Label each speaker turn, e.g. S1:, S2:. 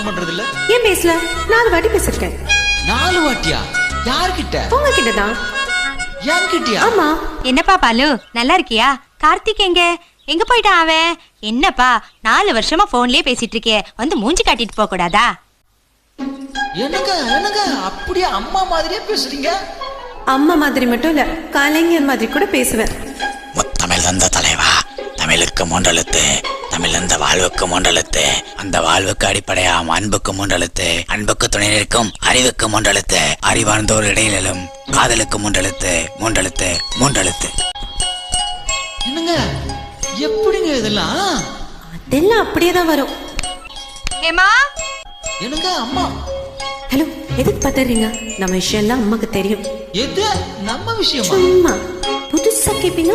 S1: பண்றது இல்ல?
S2: ஏன் பேசல? 4 வாட்டி பேசிருக்கேன்.
S1: 4 வாட்டியா? யார்கிட்ட?
S2: உங்ககிட்ட தான்.
S1: என்கிட்டயா?
S2: ஆமா.
S3: என்னப்பா பாலு, நல்லா இருக்கியா? கார்த்திக் எங்க போயிட்டான் அவன்? என்னப்பா 4 வருஷமா போன்லயே பேசிட்டு இருக்கே, வந்து மூஞ்சி காட்டிட்டு போக கூடாதா?
S1: என்னங்க அப்படியே அம்மா மாதிரியே பேசுறீங்க?
S2: அம்மா மாதிரி மட்டும் இல்ல, கலைஞர் மாதிரி கூட பேசுவேன்.
S4: முத்தமிழ் தந்த தலைவா, தமிழுக்கு 3 எழுத்து, தமிழ் தந்த வாழ்வுக்கு 3 எழுத்து, அந்த வாழ்வுக்கு அடிப்படையாம் அன்புக்கு 3 எழுத்து, அன்புக்கு துணை நிற்கும் அறிவுக்கு 3 எழுத்து, அறிவார்ந்தோர் இடையிலும் காதலுக்கு 3 எழுத்து, 3 எழுத்து, 3 எழுத்து.
S1: என்னங்க எப்படிங்க இதெல்லாம்?
S2: அதெல்லாம் அப்படியே தான் வரும்.
S3: ஏமா
S1: என்னங்க அம்மா?
S2: ஹலோ, எதுக்கு பதறீங்க? நம்ம விஷயம் எல்லாம் அம்மாக்கு தெரியும்.
S1: எது நம்ம விஷயமா?
S2: சும்மா புதுசா கேப்பீங்க.